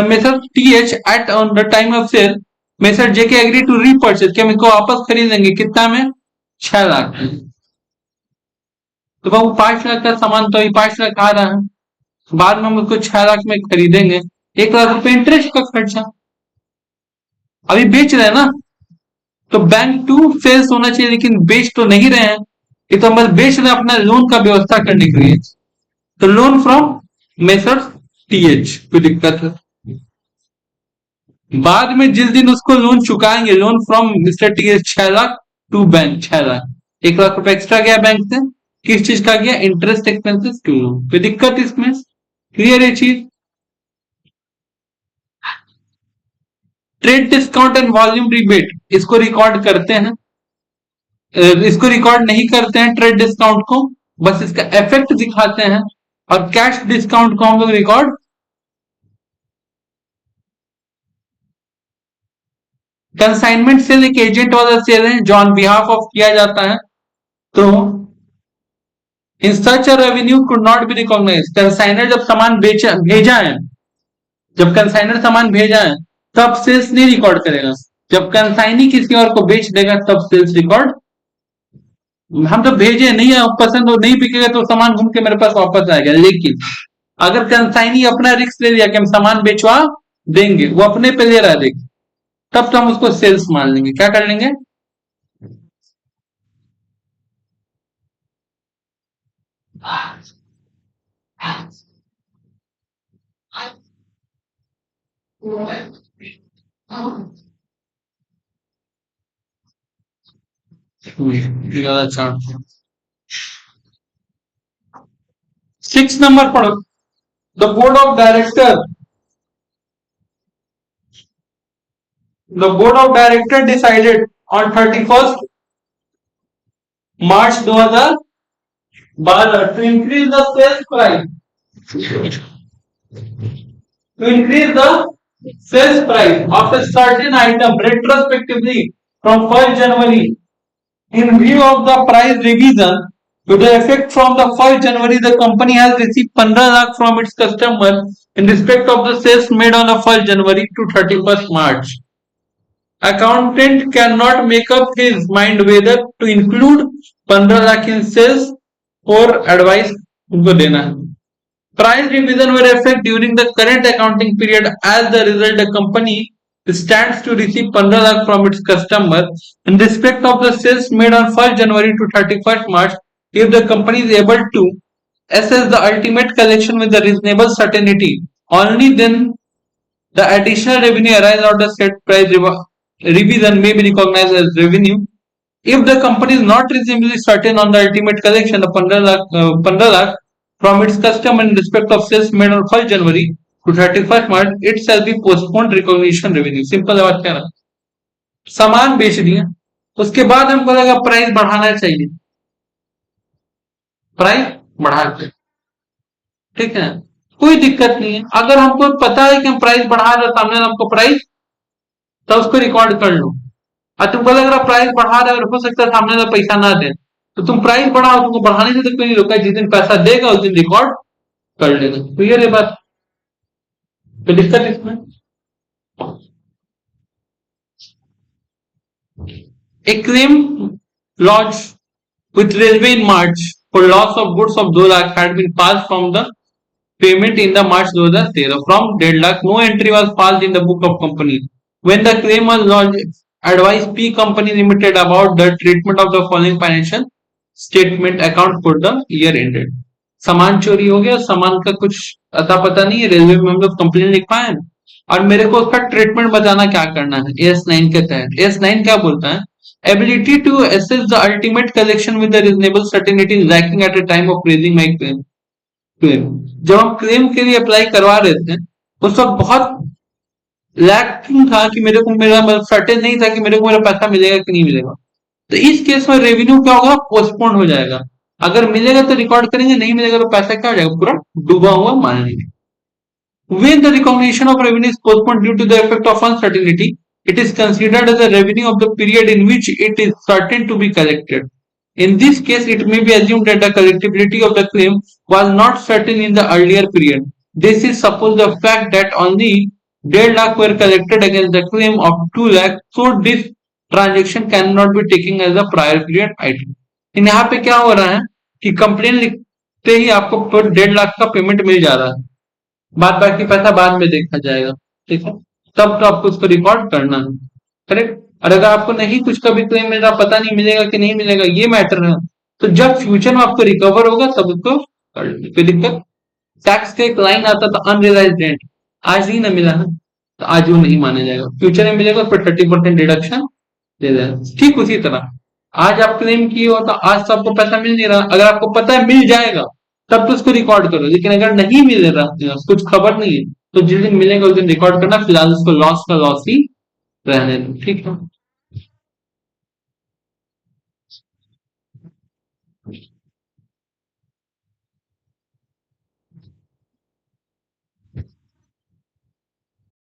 Messrs TH at on the time of sale Messrs JK agree to repurchase, कि हम इसको वापस खरीदेंगे कितना में? 6 लाख। तो वो 5 लाख का सामान तो अभी 5 लाख आ रहा है, बाद में हम उसको 6 लाख में खरीदेंगे, 1 लाख रुपए इंटरेस्ट का खर्चा। अभी बेच रहे हैं ना, तो बैंक टू सेल्स होना चाहिए, लेकिन बेच तो नहीं रहे हैं, ये तो हम बस बेच रहे हैं अपना लोन का व्यवस्था करने के लिए। तो लोन फ्रॉम मेसर टीएच, कोई दिक्कत है? बाद में जिस दिन उसको लोन चुकाएंगे, loan from mister TH 6 lakh to bank 6 lakh, 1 lakh रुपए एक्स्ट्रा गया बैंक से, किस चीज का गया? Interest expenses to loan. कोई दिक्कत इसमें? क्लियर है चीज? Trade discount and volume rebate, इसको रिकॉर्ड करते हैं, इसको रिकॉर्ड नहीं करते हैं ट्रेड डिस्काउंट को, बस इसका इफेक्ट दिखाते हैं। और कैश डिस्काउंट को हम लोग रिकॉर्ड, कंसाइनमेंट सेल एक एजेंट वाला सेल है जो ऑन बिहाफ ऑफ किया जाता है, तो in such a revenue could not be recognise. Consignor जब सामान बेचा भेजा है, जब कंसाइनर सामान भेजा है तब सेल्स नहीं रिकॉर्ड करेगा, जब कंसाइनी किसी और को बेच देगा तब सेल्स रिकॉर्ड। हम तो भेजे नहीं है, पसंद हो नहीं बिकेगा तो सामान घूम के मेरे पास वापस आएगा, लेकिन अगर कंसाइनी अपना रिस्क ले लिया कि हम सामान बेचवा देंगे, वो अपने पे ले रहा है, तब तो हम उसको सेल्स मान लेंगे। क्या कर लेंगे? ज्यादा चार्ट 6 नंबर पढ़ो। The board of director, the board of director decided on 31st March 2012 to increase the sales price, of a certain item retrospectively from 1st January. In view of the price revision to the effect from the 1st January, the company has received 15 lakh from its customer in respect of the sales made on the 1st January to 31st March. Accountant cannot make up his mind whether to include 15 lakh in sales or advice उनको देना है। Price revision will affect during the current accounting period. As the result, the company stands to receive 15 lakh from its customer in respect of the sales made on 1st January to 31st March. If the company is able to assess the ultimate collection with a reasonable certainty, only then the additional revenue arising out of the set price revision may be recognized as revenue. If the company is not reasonably certain on the ultimate collection of 15 lakh from its customer in respect of sales made on 1st January to 31st March, it shall be postponed recognition revenue. Simple बात क्या ना, सामान बेच दिया, उसके बाद हमको लगा प्राइस बढ़ाना चाहिए, प्राइस बढ़ा के, ठीक है, कोई दिक्कत नहीं है। अगर हमको पता है कि हम प्राइस बढ़ा रहे, सामने हमको प्राइस, तो उसको रिकॉर्ड कर लो। और तुमको लग रहा प्राइस बढ़ा रहे और हो सकता है सामने वाला पैसा ना दे, तो तुम प्राइस बढ़ाओ, तुमको बढ़ाने से तो कोई नहीं रोका, जिस दिन पैसा देगा उस दिन रिकॉर्ड कर लेना। क्लियर है बात? कोई दिक्कत इसमें? A claim lodged with railway in March for loss of goods of 2 lakh had been passed from the payment in the March 2013. From 1.5 lakh, no entry was passed in the book of company. When the claim was lodged, advise P Company Limited about the treatment of the following financial statement account for the year ended. सामान चोरी हो गया, सामान का कुछ अता पता नहीं है, रेलवे में हम लोग कंप्लेन लिख पाए और मेरे को उसका ट्रीटमेंट बताना क्या करना है AS9 के तहत। AS9 क्या बोलता है? Ability to assess the ultimate collection with a reasonable certainty is lacking at a time of raising my claim. जब हम क्लेम के लिए अप्लाई करवा रहे थे उस वक्त बहुत लैकिंग था कि मेरे को मेरा सर्टेन नहीं था कि मेरे को मेरा पैसा मिलेगा कि नहीं मिलेगा। तो इस केस में रेवेन्यू क्या होगा? पोस्टपोन हो जाएगा। अगर मिलेगा तो रिकॉर्ड करेंगे, नहीं मिलेगा तो पैसा क्या हो जाएगा? पूरा डूबा हुआ मान लेंगे। When the recognition of revenue is postponed due to the effect of uncertainty, it is considered as a revenue of the period in which it is certain to be collected. In this case, it may be assumed that the collectability of the claim was not certain in the earlier period. This is suppose the fact that only 1.5 lakh were collected against the claim of 2 lakh, so this transaction cannot be taken as a prior period item. इन यहाँ पे क्या हो रहा है कि complain लिखते ही आपको 1.5 लाख का पेमेंट मिल जा रहा है, बाद बाकी पैसा बाद में देखा जाएगा, ठीक है, तब तो आपको उसको रिकॉर्ड करना है, करेक्ट। और अगर आपको नहीं कुछ का भी क्लेम मिल रहा, पता नहीं मिलेगा कि नहीं मिलेगा, ये मैटर है, तो जब फ्यूचर में आपको रिकवर होगा तब उसको कर लेंगे, कोई दिक्कत। टैक्स का एक लाइन आता था अनरियलाइज्ड रेंट, आज ही ना मिला है तो आज वो नहीं माना जाएगा, फ्यूचर में मिलेगा तो 30% डिडक्शन दे देगा। ठीक उसी तरह आज आप क्लेम किए हो तो आज तो आपको पैसा मिल नहीं रहा, अगर आपको पता है मिल जाएगा तब तो उसको रिकॉर्ड करो, लेकिन अगर नहीं मिल रहा, कुछ खबर नहीं है, तो जिस दिन मिलेगा उस दिन रिकॉर्ड करना, फिलहाल उसको लॉस का लॉस ही रहने दो, ठीक है।